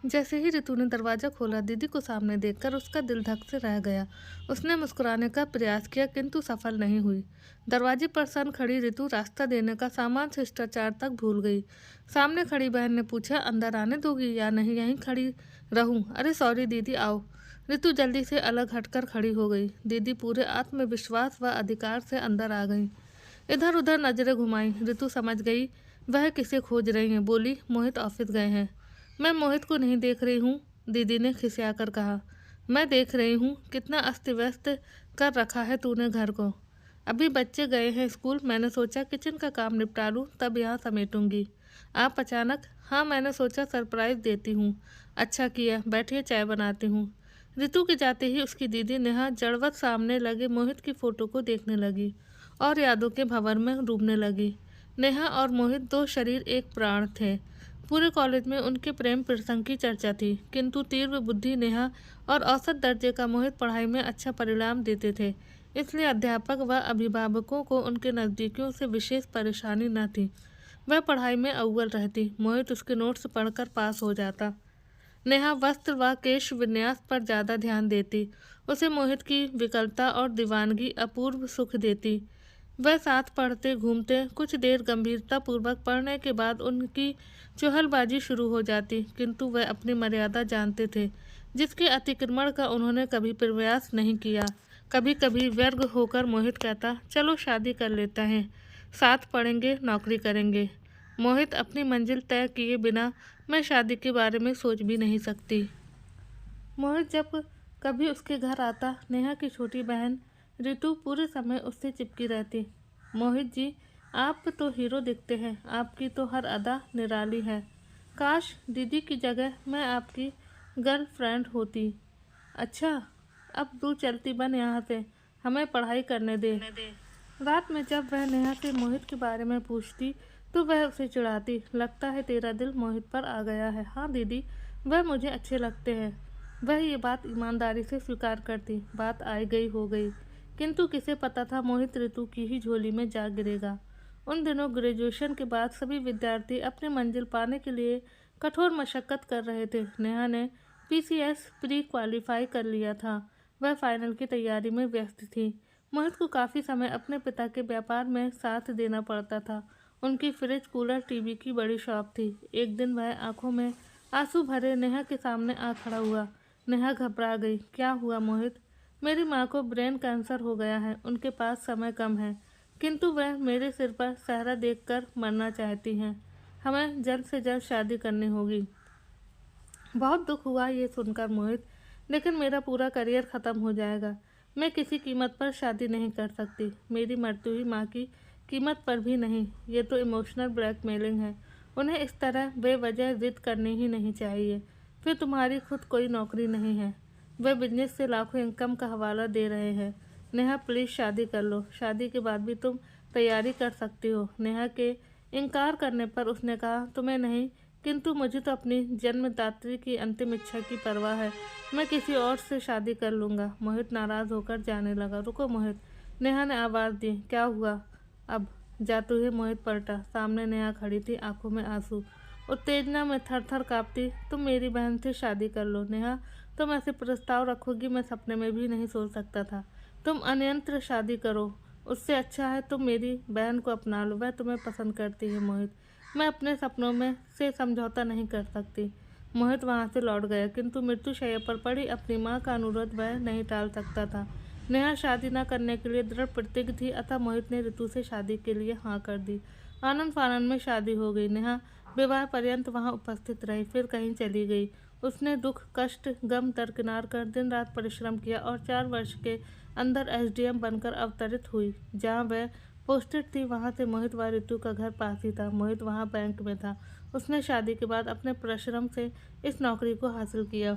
जैसे ही ऋतु ने दरवाजा खोला, दीदी को सामने देखकर उसका दिल धक से रह गया। उसने मुस्कुराने का प्रयास किया किंतु सफल नहीं हुई। दरवाजे पर सन खड़ी ऋतु रास्ता देने का सामान्य शिष्टाचार तक भूल गई। सामने खड़ी बहन ने पूछा, अंदर आने दोगी या नहीं यहीं खड़ी रहूं? अरे सॉरी दीदी, आओ। ऋतु जल्दी से अलग हटकर खड़ी हो गई। दीदी पूरे आत्मविश्वास व अधिकार से अंदर आ गई। इधर उधर नजरें घुमाई। ऋतु समझ गई वह किसे खोज रही हैं। बोली, मोहित ऑफिस गए हैं। मैं मोहित को नहीं देख रही हूँ, दीदी ने खिसियाकर कहा। मैं देख रही हूँ, कितना अस्त व्यस्त कर रखा है तूने घर को। अभी बच्चे गए हैं स्कूल, मैंने सोचा किचन का काम निपटा लूँ तब यहाँ समेटूंगी। आप अचानक? हाँ, मैंने सोचा सरप्राइज देती हूँ। अच्छा किया, बैठिए चाय बनाती हूँ। ऋतु के जाते ही उसकी दीदी नेहा जड़वत सामने लगे मोहित की फोटो को देखने लगी और यादों के भंवर में डूबने लगी। नेहा और मोहित दो शरीर एक प्राण थे। पूरे कॉलेज में उनके प्रेम प्रसंग की चर्चा थी, किंतु तीव्र बुद्धि नेहा और औसत दर्जे का मोहित पढ़ाई में अच्छा परिणाम देते थे। इसलिए अध्यापक व अभिभावकों को उनके नज़दीकियों से विशेष परेशानी न थी। वह पढ़ाई में अव्वल रहती, मोहित उसके नोट्स पढ़कर पास हो जाता। नेहा वस्त्र व केश विन्यास पर ज़्यादा ध्यान देती। उसे मोहित की विकलता और दीवानगी अपूर्व सुख देती। वह साथ पढ़ते घूमते। कुछ देर गंभीरता पूर्वक पढ़ने के बाद उनकी चुहलबाजी शुरू हो जाती, किंतु वह अपनी मर्यादा जानते थे, जिसके अतिक्रमण का उन्होंने कभी प्रयास नहीं किया। कभी कभी व्यर्थ होकर मोहित कहता, चलो शादी कर लेते हैं, साथ पढ़ेंगे, नौकरी करेंगे। मोहित, अपनी मंजिल तय किए बिना मैं शादी के बारे में सोच भी नहीं सकती। मोहित जब कभी उसके घर आता, नेहा की छोटी बहन ऋतु पूरे समय उससे चिपकी रहती। मोहित जी, आप तो हीरो दिखते हैं, आपकी तो हर अदा निराली है। काश दीदी की जगह मैं आपकी गर्लफ्रेंड होती। अच्छा, अब तू चलती बन यहाँ से, हमें पढ़ाई करने दे। रात में जब वह नेहा से मोहित के बारे में पूछती तो वह उसे चिढ़ाती। लगता है तेरा दिल मोहित पर आ गया है। हाँ दीदी, वह मुझे अच्छे लगते हैं। वह ये बात ईमानदारी से स्वीकार करती। बात आई गई हो गई, किंतु किसे पता था मोहित ऋतु की ही झोली में जा गिरेगा। उन दिनों ग्रेजुएशन के बाद सभी विद्यार्थी अपनी मंजिल पाने के लिए कठोर मशक्कत कर रहे थे। नेहा ने पीसीएस प्री क्वालिफाई कर लिया था। वह फाइनल की तैयारी में व्यस्त थी। मोहित को काफ़ी समय अपने पिता के व्यापार में साथ देना पड़ता था। उनकी फ्रिज, कूलर, टीवी की बड़ी शॉप थी। एक दिन वह आंखों में आंसू भरे नेहा के सामने आ खड़ा हुआ। नेहा घबरा गई। क्या हुआ मोहित? मेरी माँ को ब्रेन कैंसर हो गया है, उनके पास समय कम है, किंतु वह मेरे सिर पर सहरा देखकर मरना चाहती हैं। हमें जल्द से जल्द शादी करनी होगी। बहुत दुख हुआ ये सुनकर मोहित, लेकिन मेरा पूरा करियर ख़त्म हो जाएगा। मैं किसी कीमत पर शादी नहीं कर सकती, मेरी मरती हुई माँ की कीमत पर भी नहीं। ये तो इमोशनल ब्लैकमेलिंग है। उन्हें इस तरह बेवजह जिद करनी ही नहीं चाहिए। फिर तुम्हारी खुद कोई नौकरी नहीं है, वे बिजनेस से लाखों इनकम का हवाला दे रहे हैं। नेहा प्लीज़ शादी कर लो, शादी के बाद भी तुम तैयारी कर सकती हो। नेहा के इनकार करने पर उसने कहा, तुम्हें नहीं, किंतु मुझे तो अपनी जन्मदात्री की अंतिम इच्छा की परवाह है। मैं किसी और से शादी कर लूँगा। मोहित नाराज़ होकर जाने लगा। रुको मोहित, नेहा ने आवाज़ दी। क्या हुआ अब? जाते हुए मोहित पलटा। सामने नेहा खड़ी थी, आंखों में आंसू, उत्तेजना में थर थर काँपती। तुम मेरी बहन से शादी कर लो नेहा, तुम ऐसे प्रस्ताव रखोगी मैं सपने में भी नहीं सोच सकता था। तुम अन्यंत्र शादी करो, उससे अच्छा है तुम मेरी बहन को अपना लो, वह तुम्हें पसंद करती है। मोहित, मैं अपने सपनों में से समझौता नहीं कर सकती। मोहित वहाँ से लौट गया, किंतु मृत्युशैया पर पड़ी अपनी माँ का अनुरोध वह नहीं टाल सकता था। नेहा शादी न करने के लिए दृढ़ प्रतिज्ञ थी, अतः मोहित ने ऋतु से शादी के लिए हाँ कर दी। आनंद फानंद में शादी हो गई। नेहा विवाह पर्यंत वहाँ उपस्थित रही, फिर कहीं चली गई। उसने दुख, कष्ट, गम दरकिनार कर दिन रात परिश्रम किया और 4 वर्ष के अंदर एसडीएम बनकर अवतरित हुई। जहाँ वह पोस्टेड थी वहाँ से मोहित व ऋतु का घर पास ही था। मोहित वहाँ बैंक में था। उसने शादी के बाद अपने परिश्रम से इस नौकरी को हासिल किया।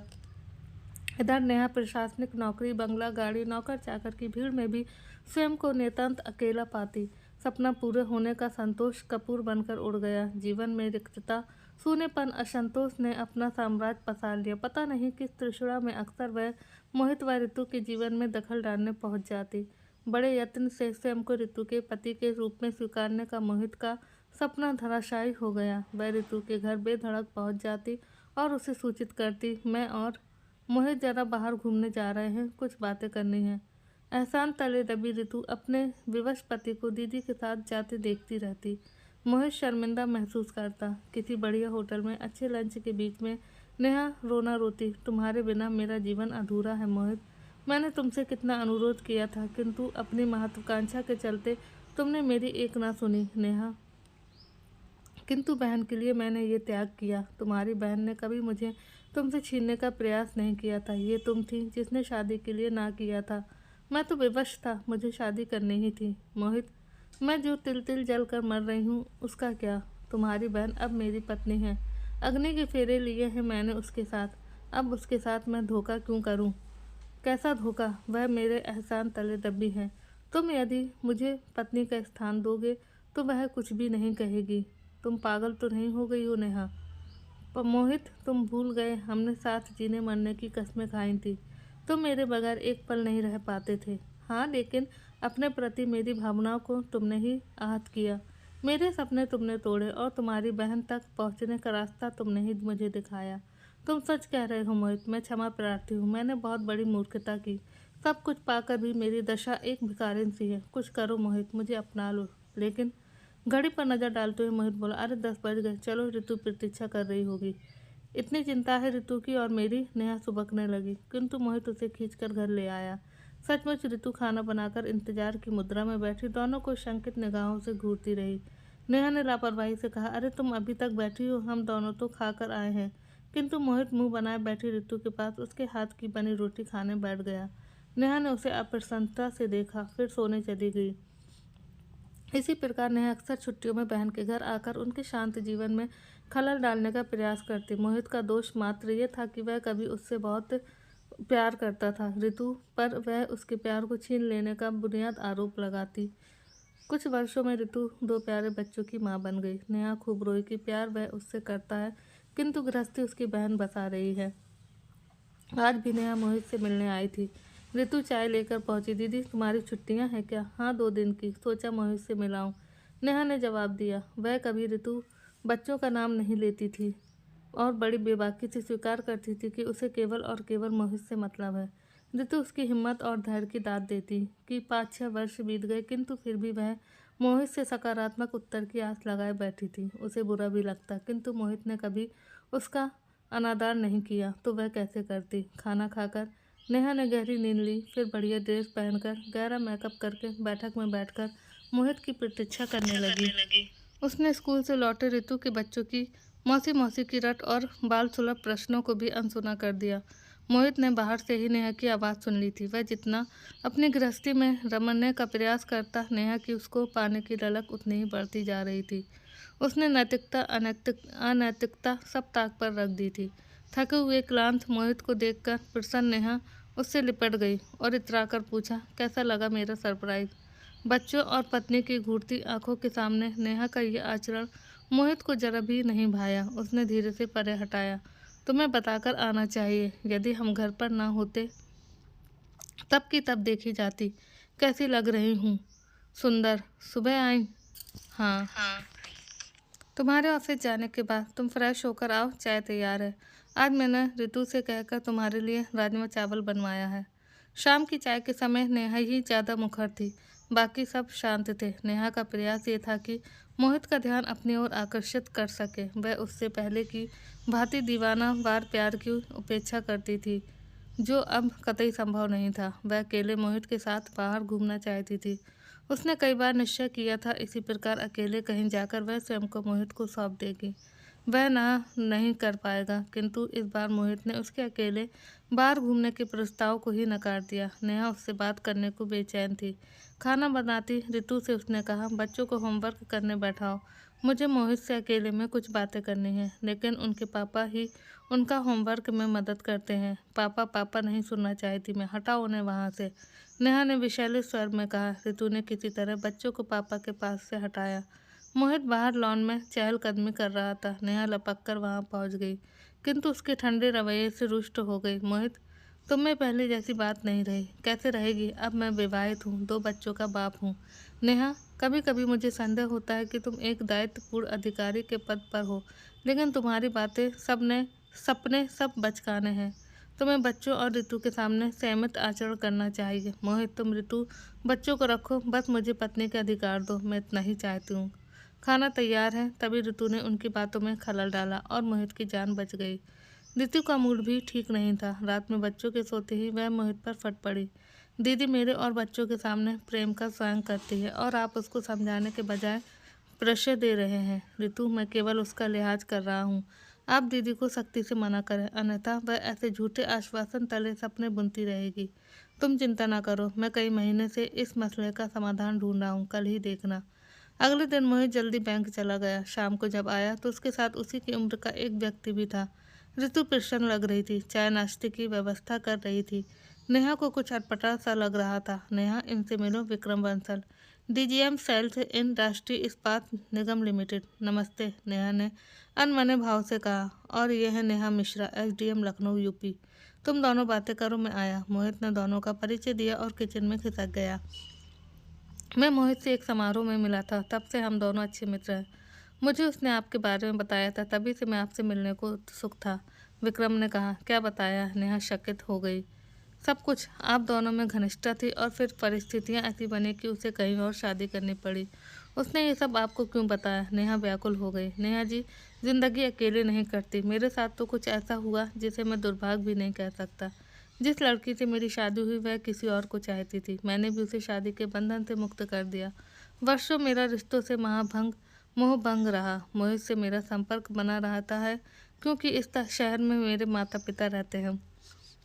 इधर नेहा प्रशासनिक नौकरी, बंगला, गाड़ी, नौकर चाकर की भीड़ में भी स्वयं को नितांत अकेला पाती। सपना पूरे होने का संतोष कपूर बनकर उड़ गया। जीवन में रिक्तता, सूनेपन, असंतोष ने अपना साम्राज्य पसार लिया। पता नहीं किस तृष्णा में अक्सर वह मोहित व ऋतु के जीवन में दखल डालने पहुंच जाती। बड़े यत्न से स्वयं को ऋतु के पति के रूप में स्वीकारने का मोहित का सपना धराशायी हो गया। वह ऋतु के घर बेधड़क पहुंच जाती और उसे सूचित करती, मैं और मोहित जरा बाहर घूमने जा रहे हैं, कुछ बातें करनी है। एहसान तले दबी ऋतु अपने विवश पति को दीदी के साथ जाते देखती रहती। मोहित शर्मिंदा महसूस करता। किसी बढ़िया होटल में अच्छे लंच के बीच में नेहा रोना रोती, तुम्हारे बिना मेरा जीवन अधूरा है मोहित। मैंने तुमसे कितना अनुरोध किया था, किंतु अपनी महत्वाकांक्षा के चलते तुमने मेरी एक ना सुनी नेहा। किंतु बहन के लिए मैंने ये त्याग किया। तुम्हारी बहन ने कभी मुझे तुमसे छीनने का प्रयास नहीं किया था। ये तुम थी जिसने शादी के लिए ना किया था। मैं तो विवश था, मुझे शादी करनी ही थी मोहित। मैं जो तिल तिल जल कर मर रही हूँ उसका क्या। तुम्हारी बहन अब मेरी पत्नी है। अग्नि के फेरे लिए हैं मैंने उसके साथ। अब उसके साथ मैं धोखा क्यों करूँ? कैसा धोखा? वह मेरे एहसान तले दबी है। तुम यदि मुझे पत्नी का स्थान दोगे तो वह कुछ भी नहीं कहेगी। तुम पागल तो नहीं हो गई हो नेहा? पर मोहित, तुम भूल गए हमने साथ जीने मरने की कस्में खाई थी। तुम मेरे बगैर एक पल नहीं रह पाते थे। हाँ, लेकिन अपने प्रति मेरी भावनाओं को तुमने ही आहत किया। मेरे सपने तुमने तोड़े और तुम्हारी बहन तक पहुंचने का रास्ता तुमने ही मुझे दिखाया। तुम सच कह रहे हो मोहित, मैं क्षमा प्रार्थी हूँ। मैंने बहुत बड़ी मूर्खता की। सब कुछ पाकर भी मेरी दशा एक भिखारिन सी है। कुछ करो मोहित, मुझे अपना लो। लेकिन घड़ी पर नजर डालते हुए मोहित बोला, अरे 10 बज गए, चलो ऋतु प्रतीक्षा कर रही होगी। इतनी चिंता है ऋतु की और मेरी? नेहा सुबकने लगी, किंतु मोहित उसे खींचकर घर ले आया। सचमुच ऋतु खाना बनाकर इंतजार की मुद्रा में बैठी दोनों को शंकित निगाहों से घूरती रही। नेहा ने लापरवाही से कहा, अरे तुम अभी तक बैठी हो, हम दोनों तो खाकर आए हैं। किंतु मोहित मुंह बनाए बैठी ऋतु के पास उसके हाथ की बनी रोटी खाने बैठ गया। नेहा ने उसे अप्रसन्नता से देखा, फिर सोने चली गई। इसी प्रकार नेहा अक्सर छुट्टियों में बहन के घर आकर उनके शांत जीवन में खलल डालने का प्रयास करती। मोहित का दोष मात्र ये था कि वह कभी उससे बहुत प्यार करता था ऋतु पर, वह उसके प्यार को छीन लेने का बुनियाद आरोप लगाती। कुछ वर्षों में ऋतु 2 प्यारे बच्चों की मां बन गई। नेहा खूब रोई कि प्यार वह उससे करता है, किंतु गृहस्थी उसकी बहन बसा रही है। आज भी नेहा मोहित से मिलने आई थी। ऋतु चाय लेकर पहुंची। दीदी, तुम्हारी छुट्टियां हैं क्या? हाँ, 2 दिन की। सोचा मोहित से मिलाऊं, नेहा ने जवाब दिया। वह कभी ऋतु बच्चों का नाम नहीं लेती थी और बड़ी बेबाकी से स्वीकार करती थी कि उसे केवल और केवल मोहित से मतलब है। ऋतु उसकी हिम्मत और धैर्य की दाद देती कि 5-6 वर्ष बीत गए, किंतु फिर भी वह मोहित से सकारात्मक उत्तर की आस लगाए बैठी थी। उसे बुरा भी लगता, किंतु मोहित ने कभी उसका अनादर नहीं किया तो वह कैसे करती। खाना खाकर नेहा ने गहरी नींद ली, फिर बढ़िया ड्रेस पहनकर गहरा मेकअप करके बैठक में बैठकर मोहित की प्रतीक्षा करने लगी। उसने स्कूल से लौटे ऋतु के बच्चों की मौसी मौसी की रट और बाल सुलभ प्रश्नों को भी अनसुना कर दिया। मोहित ने बाहर से ही नेहा की आवाज़ सुन ली थी। वह जितना अपनी गृहस्थी में रमने का प्रयास करता, नेहा की उसको पाने की ललक उतनी ही बढ़ती जा रही थी। उसने नैतिकता अनैतिकता सब ताक पर रख दी थी। थके हुए क्लांत मोहित को देखकर प्रसन्न नेहा उससे लिपट गई और इतराकर पूछा, कैसा लगा मेरा सरप्राइज? बच्चों और पत्नी की घूरती आंखों के सामने नेहा का यह आचरण मोहित को जरा भी नहीं भाया। उसने धीरे से परे हटाया। तुम्हें बताकर आना चाहिए, यदि हम घर पर ना होते तब की तब देखी जाती। कैसी लग रही हूँ? सुंदर। सुबह आई? हाँ। तुम्हारे ऑफिस जाने के बाद तुम फ्रेश होकर आओ, चाय तैयार है। आज मैंने ऋतु से कहकर तुम्हारे लिए राजमा चावल बनवाया है। शाम की चाय के समय नेहा ही ज़्यादा मुखर थी, बाकी सब शांत थे। नेहा का प्रयास ये था कि मोहित का ध्यान अपनी ओर आकर्षित कर सके। वह उससे पहले की भांति दीवाना वार प्यार की उपेक्षा करती थी, जो अब कतई संभव नहीं था। वह अकेले मोहित के साथ बाहर घूमना चाहती थी। उसने कई बार निश्चय किया था इसी प्रकार अकेले कहीं जाकर वह स्वयं को मोहित को सौंप देगी। वह ना नहीं कर पाएगा, किंतु इस बार मोहित ने उसके अकेले बाहर घूमने के प्रस्ताव को ही नकार दिया। नेहा उससे बात करने को बेचैन थी। खाना बनाती ऋतु से उसने कहा, बच्चों को होमवर्क करने बैठाओ, मुझे मोहित से अकेले में कुछ बातें करनी है। लेकिन उनके पापा ही उनका होमवर्क में मदद करते हैं। पापा पापा नहीं सुनना चाहती मैं, हटाओ उन्हें वहाँ से, नेहा ने विषैले स्वर में कहा। ऋतु ने किसी तरह बच्चों को पापा के पास से हटाया। मोहित बाहर लॉन में चहलकदमी कर रहा था। नेहा लपक कर वहाँ पहुँच गई, किंतु उसके ठंडे रवैये से रुष्ट हो गई। मोहित, तुम में पहले जैसी बात नहीं रही। कैसे रहेगी? अब मैं विवाहित हूँ, 2 बच्चों का बाप हूँ। नेहा, कभी कभी मुझे संदेह होता है कि तुम एक दायित्वपूर्ण अधिकारी के पद पर हो, लेकिन तुम्हारी बातें सब ने सपने सब बचकाने हैं। तुम्हें बच्चों और ऋतु के सामने संयमित आचरण करना चाहिए। मोहित, तुम ऋतु बच्चों को रखो, बस मुझे पत्नी के अधिकार दो, मैं इतना ही चाहती हूँ। खाना तैयार है। तभी ऋतु ने उनकी बातों में खलल डाला और मोहित की जान बच गई। ऋतु का मूड भी ठीक नहीं था। रात में बच्चों के सोते ही वह मोहित पर फट पड़ी। दीदी मेरे और बच्चों के सामने प्रेम का स्वांग करती है और आप उसको समझाने के बजाय प्रेशर दे रहे हैं। ऋतु, मैं केवल उसका लिहाज कर रहा हूँ। आप दीदी को सख्ती से मना करें, अन्यथा वह ऐसे झूठे आश्वासन तले सपने बुनती रहेगी। तुम चिंता ना करो, मैं कई महीने से इस मसले का समाधान ढूंढ रहा हूँ, कल ही देखना। अगले दिन मोहित जल्दी बैंक चला गया। शाम को जब आया तो उसके साथ उसी की उम्र का एक व्यक्ति भी था। ऋतु प्रसन्न लग रही थी, चाय नाश्ते की व्यवस्था कर रही थी। नेहा को कुछ अटपटा सा लग रहा था। नेहा, इनसे मिलो, विक्रम बंसल, डीजीएम सेल्स इन राष्ट्रीय इस्पात निगम लिमिटेड। नमस्ते, नेहा ने अनमने भाव से कहा। और यह है नेहा मिश्रा, एसडीएम लखनऊ यूपी। तुम दोनों बातें करो, मैं आया। मोहित ने दोनों का परिचय दिया और किचन में खिसक गया। मैं मोहित से एक समारोह में मिला था, तब से हम दोनों अच्छे मित्र हैं। मुझे उसने आपके बारे में बताया था, तभी से मैं आपसे मिलने को उत्सुक था। विक्रम ने कहा। क्या बताया? नेहा चकित हो गई। सब कुछ। आप दोनों में घनिष्ठता थी और फिर परिस्थितियां ऐसी बनी कि उसे कहीं और शादी करनी पड़ी। उसने ये सब आपको क्यों बताया? नेहा व्याकुल हो गई। नेहा जी, जिंदगी अकेले नहीं कटती। मेरे साथ तो कुछ ऐसा हुआ जिसे मैं दुर्भाग्य भी नहीं कह सकता। जिस लड़की से मेरी शादी हुई वह किसी और को चाहती थी। मैंने भी उसे शादी के बंधन से मुक्त कर दिया। वर्षों मेरा रिश्तों से मोह भंग रहा। मोहित से मेरा संपर्क बना रहता है क्योंकि इस शहर में मेरे माता पिता रहते हैं।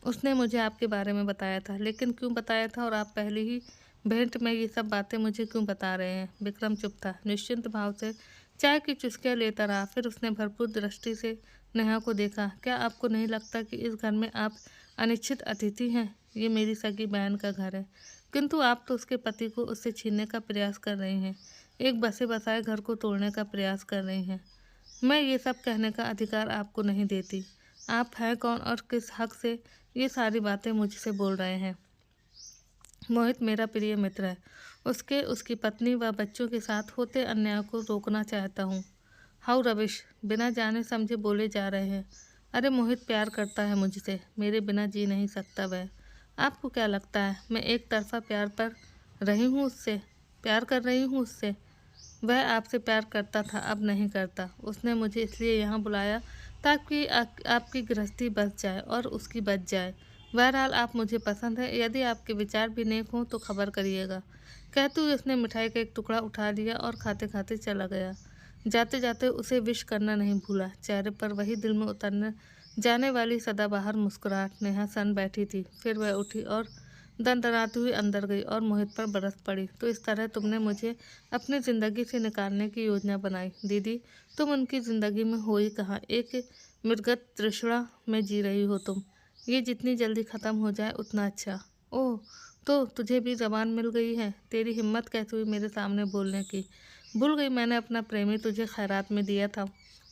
उसने मुझे आपके बारे में बताया था, लेकिन क्यों बताया था और आप पहले ही भेंट में ये सब बातें मुझे क्यों बता रहे हैं? विक्रम चुप था, निश्चिंत भाव से चाय की चुस्कियां लेता रहा। फिर उसने भरपूर दृष्टि से नेहा को देखा। क्या आपको नहीं लगता कि इस घर में आप अनिश्चित अतिथि हैं? ये मेरी सगी बहन का घर है, किंतु आप तो उसके पति को उससे छीनने का प्रयास कर रही हैं। एक बसे बसाए घर को तोड़ने का प्रयास कर रही हैं। मैं ये सब कहने का अधिकार आपको नहीं देती। आप हैं कौन और किस हक से ये सारी बातें मुझसे बोल रहे हैं? मोहित मेरा प्रिय मित्र है। उसकी पत्नी व बच्चों के साथ होते अन्याय को रोकना चाहता हूँ। हाउ रविश, बिना जाने समझे बोले जा रहे हैं। अरे मोहित प्यार करता है मुझसे, मेरे बिना जी नहीं सकता वह। आपको क्या लगता है मैं एक तरफा प्यार पर रही हूँ उससे, प्यार कर रही हूँ उससे? वह आपसे प्यार करता था, अब नहीं करता। उसने मुझे इसलिए यहाँ बुलाया ताकि आपकी गृहस्थी बच जाए और उसकी बच जाए। बहरहाल आप मुझे पसंद है, यदि आपके विचार भी नेक हों तो खबर करिएगा। कहते हुए उसने मिठाई का एक टुकड़ा उठा लिया और खाते खाते चला गया। जाते जाते उसे विश करना नहीं भूला। चेहरे पर वही दिल में उतरने जाने वाली सदाबहार मुस्कुराहट। नेहा सन बैठी थी, फिर वह उठी और दंदनाती हुई अंदर गई और मोहित पर बरस पड़ी। तो इस तरह तुमने मुझे अपनी ज़िंदगी से निकालने की योजना बनाई। दीदी, तुम उनकी ज़िंदगी में हो ही कहाँ, एक मृगत तृष्णा में जी रही हो तुम। ये जितनी जल्दी ख़त्म हो जाए उतना अच्छा। ओह, तो तुझे भी ज़बान मिल गई है? तेरी हिम्मत कैसे हुई मेरे सामने बोलने की? भूल गई मैंने अपना प्रेमी तुझे खैरात में दिया था।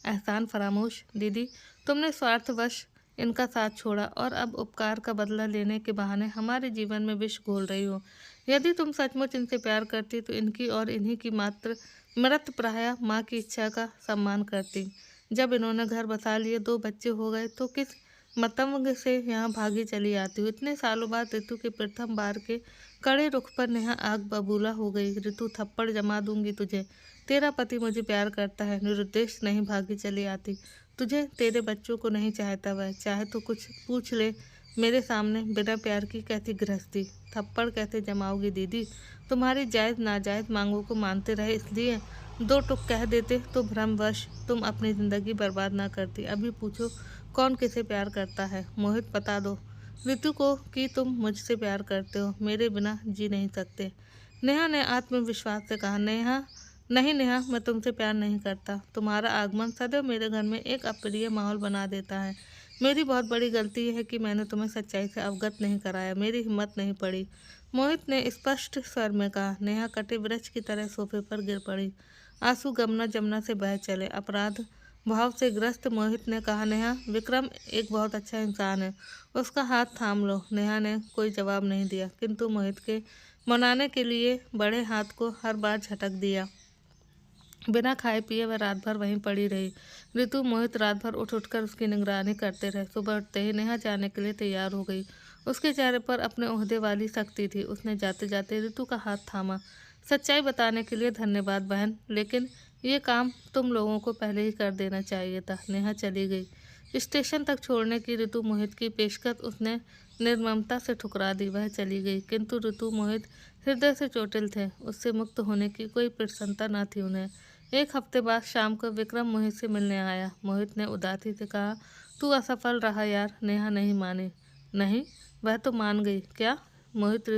एहसान फरामोश। दीदी, तुमने स्वार्थवश इनका साथ छोड़ा और अब उपकार का बदला लेने के बहाने हमारे जीवन में विष घोल रही हो। यदि तुम सचमुच इनसे प्यार करती तो इनकी और इन्हीं की मात्र मृत प्राय माँ की इच्छा का सम्मान करती। जब इन्होंने घर बसा लिए, 2 बच्चे हो गए, तो किस मतंग से यहाँ भागी चली आती हूँ। इतने सालों बाद ऋतु के प्रथम बार के कड़े रुख पर नेहा आग बबूला हो गई। ऋतु, थप्पड़ जमा दूंगी तुझे। तेरा पति मुझे प्यार करता है, निरुद्देश नहीं भागी चली आती। तुझे, तेरे बच्चों को नहीं चाहता वह। चाहे तो कुछ पूछ ले मेरे सामने, बिना प्यार की कैसी गृहस्थी। थप्पड़ कैसे जमाओगी दीदी? तुम्हारी जायज़ नाजायज़ मांगों को मानते रहे इसलिए 2 टुक कह देते तो भ्रमवश तुम अपनी ज़िंदगी बर्बाद ना करती। अभी पूछो कौन किसे प्यार करता है? मोहित, बता दो ऋतु को कि तुम मुझसे प्यार करते हो, मेरे बिना जी नहीं सकते। नेहा ने आत्मविश्वास से कहा। नेहा, नहीं नेहा, मैं तुमसे प्यार नहीं करता। तुम्हारा आगमन सदैव मेरे घर में एक अप्रिय माहौल बना देता है। मेरी बहुत बड़ी गलती है कि मैंने तुम्हें सच्चाई से अवगत नहीं कराया, मेरी हिम्मत नहीं पड़ी। मोहित ने स्पष्ट स्वर में कहा। नेहा कटे वृक्ष की तरह सोफे पर गिर पड़ी। आंसू गमना जमना से बह चले। अपराध भाव से ग्रस्त मोहित ने कहा। नेहा, विक्रम एक बहुत अच्छा इंसान है, उसका हाथ थाम लो। नेहा ने कोई जवाब नहीं दिया, किंतु मोहित के मनाने के लिए बड़े हाथ को हर बार झटक दिया। बिना खाए पिए वह रात भर वहीं पड़ी रही। ऋतु मोहित रात भर उठ कर उसकी निगरानी करते रहे। सुबह उठते ही नेहा जाने के लिए तैयार हो गई। उसके चेहरे पर अपने ओहदे वाली सख्ती थी। उसने जाते जाते ऋतु का हाथ थामा। सच्चाई बताने के लिए धन्यवाद बहन, लेकिन ये काम तुम लोगों को पहले ही कर देना चाहिए था। नेहा चली गई। स्टेशन तक छोड़ने की ऋतु मोहित की पेशकश उसने निर्ममता से ठुकरा दी। वह चली गई, किंतु ऋतु मोहित हृदय से चोटिल थे। उससे मुक्त होने की कोई प्रसन्नता न थी उन्हें। एक हफ्ते बाद शाम को विक्रम मोहित से मिलने आया। मोहित ने उदासी से कहा, तू असफल रहा यार। नेहा नहीं मानी। नहीं, वह तो मान गई। क्या? मोहित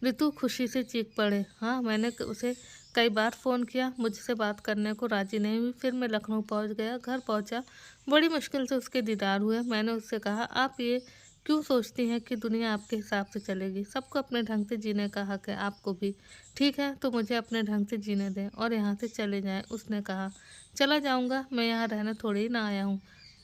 ऋतु खुशी से चीख पड़े। हाँ, मैंने उसे कई बार फ़ोन किया, मुझसे बात करने को राजी नहीं हुई। फिर मैं लखनऊ पहुंच गया। घर पहुंचा, बड़ी मुश्किल से उसके दीदार हुए। मैंने उससे कहा, आप ये क्यों सोचती हैं कि दुनिया आपके हिसाब से चलेगी? सबको अपने ढंग से जीने का हक है, आपको भी। ठीक है, तो मुझे अपने ढंग से जीने दें और यहाँ से चले जाएं। उसने कहा, चला जाऊँगा, मैं यहाँ रहने थोड़ी ही ना आया हूँ,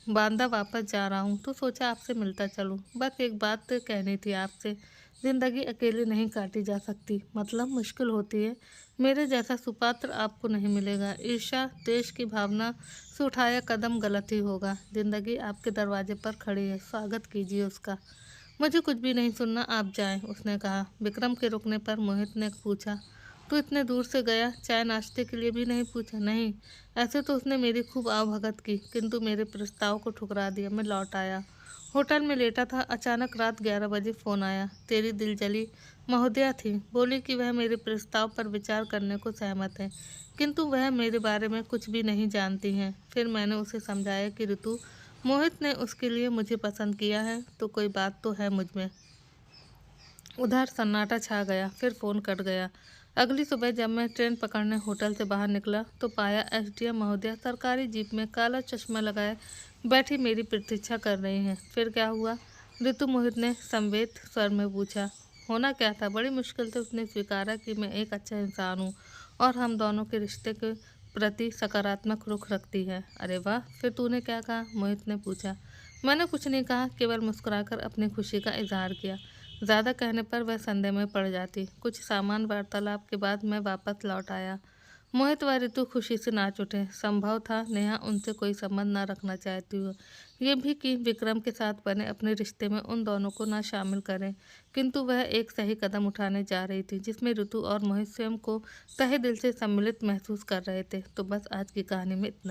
बांदा वापस जा रहा हूँ, तो सोचा आपसे मिलता चलूँ। बस एक बात तो कहनी थी आपसे, ज़िंदगी अकेली नहीं काटी जा सकती, मतलब मुश्किल होती है। मेरे जैसा सुपात्र आपको नहीं मिलेगा। ईर्ष्या देश की भावना से उठाया कदम गलत ही होगा। ज़िंदगी आपके दरवाजे पर खड़ी है, स्वागत कीजिए उसका। मुझे कुछ भी नहीं सुनना, आप जाएं, उसने कहा। विक्रम के रुकने पर मोहित ने पूछा, तू इतने दूर से गया, चाय नाश्ते के लिए भी नहीं पूछा? नहीं। ऐसे तो उसने मेरी खूब आवभगत की, किंतु मेरे प्रस्ताव को ठुकरा दिया। मैं लौट आया, होटल में लेटा था। अचानक रात 11 बजे फ़ोन आया। तेरी दिलजली महोदया थी। बोली कि वह मेरे प्रस्ताव पर विचार करने को सहमत है, किंतु वह मेरे बारे में कुछ भी नहीं जानती हैं। फिर मैंने उसे समझाया कि ऋतु मोहित ने उसके लिए मुझे पसंद किया है, तो कोई बात तो है मुझ में। उधर सन्नाटा छा गया, फिर फ़ोन कट गया। अगली सुबह जब मैं ट्रेन पकड़ने होटल से बाहर निकला तो पाया एसडीएम महोदया सरकारी जीप में काला चश्मा लगाए बैठी मेरी प्रतीक्षा कर रही हैं। फिर क्या हुआ? ऋतु मोहित ने संवेद स्वर में पूछा। होना क्या था? बड़ी मुश्किल से उसने स्वीकारा कि मैं एक अच्छा इंसान हूँ और हम दोनों के रिश्ते के प्रति सकारात्मक रुख रखती है। अरे वाह, फिर तूने क्या कहा? मोहित ने पूछा। मैंने कुछ नहीं कहा, केवल मुस्कुराकर अपनी खुशी का इजहार किया। ज़्यादा कहने पर वह संदेह में पड़ जाती। कुछ सामान्य वार्तालाप के बाद मैं वापस लौट आया। मोहित व ऋतु खुशी से नाच उठे। संभव था नेहा उनसे कोई संबंध न रखना चाहती हो, ये भी कि विक्रम के साथ बने अपने रिश्ते में उन दोनों को न शामिल करें, किंतु वह एक सही कदम उठाने जा रही थी जिसमें ऋतु और मोहित स्वयं को तहे दिल से सम्मिलित महसूस कर रहे थे। तो बस आज की कहानी में इतना।